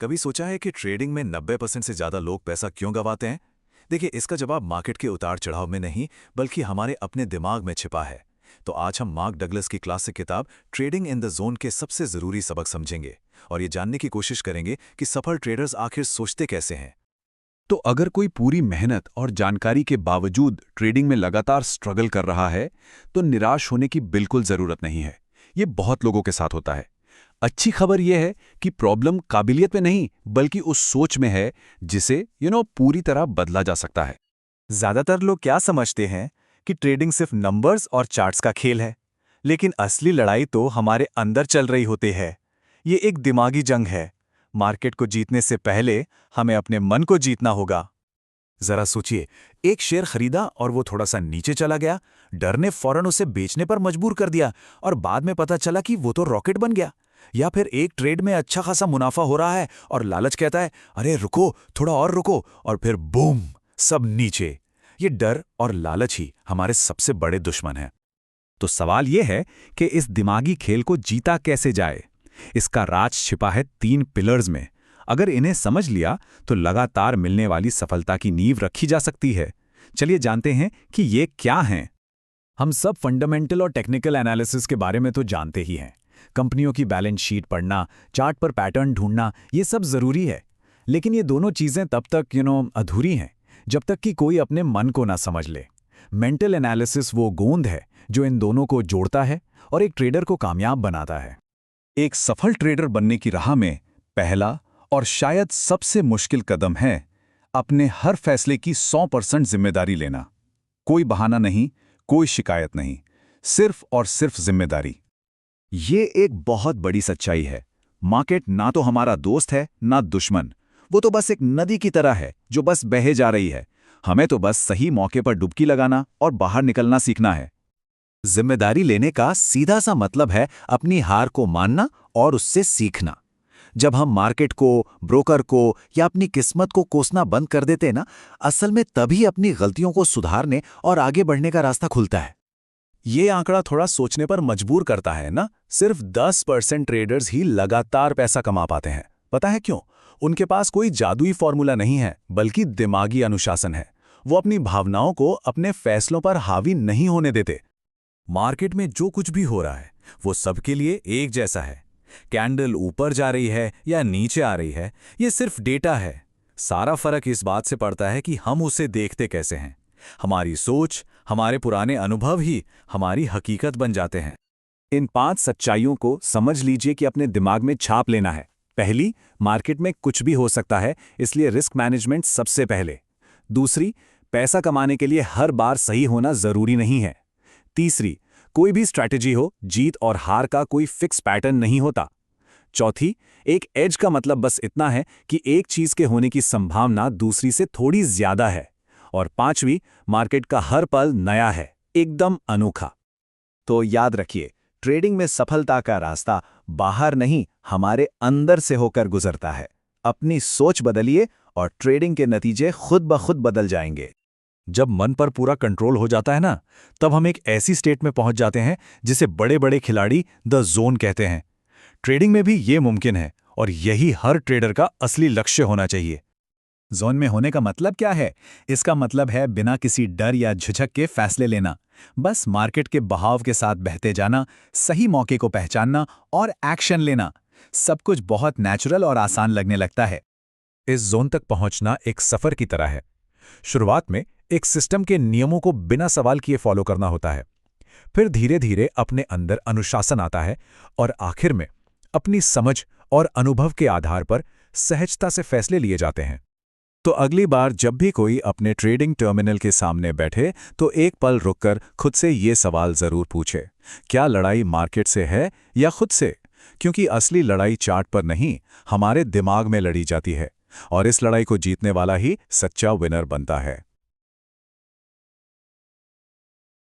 कभी सोचा है कि ट्रेडिंग में 90% से ज्यादा लोग पैसा क्यों गंवाते हैं? देखिए, इसका जवाब मार्केट के उतार चढ़ाव में नहीं, बल्कि हमारे अपने दिमाग में छिपा है। तो आज हम मार्क डगलस की क्लासिक किताब ट्रेडिंग इन द जोन के सबसे जरूरी सबक समझेंगे और ये जानने की कोशिश करेंगे कि सफल ट्रेडर्स आखिर सोचते कैसे हैं। तो अगर कोई पूरी मेहनत और जानकारी के बावजूद ट्रेडिंग में लगातार स्ट्रगल कर रहा है, तो निराश होने की बिल्कुल जरूरत नहीं है। ये बहुत लोगों के साथ होता है। अच्छी खबर यह है कि प्रॉब्लम काबिलियत में नहीं, बल्कि उस सोच में है जिसे पूरी तरह बदला जा सकता है। ज्यादातर लोग क्या समझते हैं कि ट्रेडिंग सिर्फ नंबर्स और चार्ट्स का खेल है, लेकिन असली लड़ाई तो हमारे अंदर चल रही होती है। ये एक दिमागी जंग है। मार्केट को जीतने से पहले हमें अपने मन को जीतना होगा। जरा सोचिए, एक शेयर खरीदा और वो थोड़ा सा नीचे चला गया। डर ने फौरन उसे बेचने पर मजबूर कर दिया और बाद में पता चला कि वो तो रॉकेट बन गया। या फिर एक ट्रेड में अच्छा खासा मुनाफा हो रहा है और लालच कहता है, अरे रुको, थोड़ा और रुको, और फिर बूम, सब नीचे। ये डर और लालच ही हमारे सबसे बड़े दुश्मन हैं। तो सवाल यह है कि इस दिमागी खेल को जीता कैसे जाए। इसका राज छिपा है 3 पिलर्स में। अगर इन्हें समझ लिया तो लगातार मिलने वाली सफलता की नींव रखी जा सकती है। चलिए जानते हैं कि ये क्या हैं। हम सब फंडामेंटल और टेक्निकल एनालिसिस के बारे में तो जानते ही हैं। कंपनियों की बैलेंस शीट पढ़ना, चार्ट पर पैटर्न ढूंढना, ये सब जरूरी है। लेकिन ये दोनों चीजें तब तक अधूरी हैं जब तक कि कोई अपने मन को ना समझ ले। मेंटल एनालिसिस वो गोंद है जो इन दोनों को जोड़ता है और एक ट्रेडर को कामयाब बनाता है। एक सफल ट्रेडर बनने की राह में पहला और शायद सबसे मुश्किल कदम है अपने हर फैसले की 100% जिम्मेदारी लेना। कोई बहाना नहीं, कोई शिकायत नहीं, सिर्फ और सिर्फ जिम्मेदारी। ये एक बहुत बड़ी सच्चाई है। मार्केट ना तो हमारा दोस्त है ना दुश्मन। वो तो बस एक नदी की तरह है जो बस बहे जा रही है। हमें तो बस सही मौके पर डुबकी लगाना और बाहर निकलना सीखना है। जिम्मेदारी लेने का सीधा सा मतलब है अपनी हार को मानना और उससे सीखना। जब हम मार्केट को, ब्रोकर को या अपनी किस्मत को कोसना बंद कर देते हैं ना, असल में तभी अपनी गलतियों को सुधारने और आगे बढ़ने का रास्ता खुलता है। ये आंकड़ा थोड़ा सोचने पर मजबूर करता है ना। सिर्फ 10% ट्रेडर्स ही लगातार पैसा कमा पाते हैं। पता है क्यों? उनके पास कोई जादुई फॉर्मूला नहीं है, बल्कि दिमागी अनुशासन है। वो अपनी भावनाओं को अपने फैसलों पर हावी नहीं होने देते। मार्केट में जो कुछ भी हो रहा है वो सबके लिए एक जैसा है। कैंडल ऊपर जा रही है या नीचे आ रही है, ये सिर्फ डेटा है। सारा फर्क इस बात से पड़ता है कि हम उसे देखते कैसे हैं। हमारी सोच, हमारे पुराने अनुभव ही हमारी हकीकत बन जाते हैं। इन 5 सच्चाइयों को समझ लीजिए कि अपने दिमाग में छाप लेना है। पहली, मार्केट में कुछ भी हो सकता है, इसलिए रिस्क मैनेजमेंट सबसे पहले। दूसरी, पैसा कमाने के लिए हर बार सही होना जरूरी नहीं है। तीसरी, कोई भी स्ट्रैटेजी हो, जीत और हार का कोई फिक्स पैटर्न नहीं होता। चौथी, एक एज का मतलब बस इतना है कि एक चीज के होने की संभावना दूसरी से थोड़ी ज्यादा है। और पांचवी, मार्केट का हर पल नया है, एकदम अनोखा। तो याद रखिए, ट्रेडिंग में सफलता का रास्ता बाहर नहीं, हमारे अंदर से होकर गुजरता है। अपनी सोच बदलिए और ट्रेडिंग के नतीजे खुद ब खुद बदल जाएंगे। जब मन पर पूरा कंट्रोल हो जाता है ना, तब हम एक ऐसी स्टेट में पहुंच जाते हैं जिसे बड़े बड़े खिलाड़ी द जोन कहते हैं। ट्रेडिंग में भी ये मुमकिन है और यही हर ट्रेडर का असली लक्ष्य होना चाहिए। जोन में होने का मतलब क्या है? इसका मतलब है बिना किसी डर या झिझक के फैसले लेना, बस मार्केट के बहाव के साथ बहते जाना, सही मौके को पहचानना और एक्शन लेना। सब कुछ बहुत नेचुरल और आसान लगने लगता है। इस जोन तक पहुंचना एक सफर की तरह है। शुरुआत में एक सिस्टम के नियमों को बिना सवाल किए फॉलो करना होता है। फिर धीरे धीरे अपने अंदर अनुशासन आता है और आखिर में अपनी समझ और अनुभव के आधार पर सहजता से फैसले लिए जाते हैं। तो अगली बार जब भी कोई अपने ट्रेडिंग टर्मिनल के सामने बैठे, तो एक पल रुककर खुद से ये सवाल जरूर पूछे, क्या लड़ाई मार्केट से है या खुद से? क्योंकि असली लड़ाई चार्ट पर नहीं, हमारे दिमाग में लड़ी जाती है, और इस लड़ाई को जीतने वाला ही सच्चा विनर बनता है।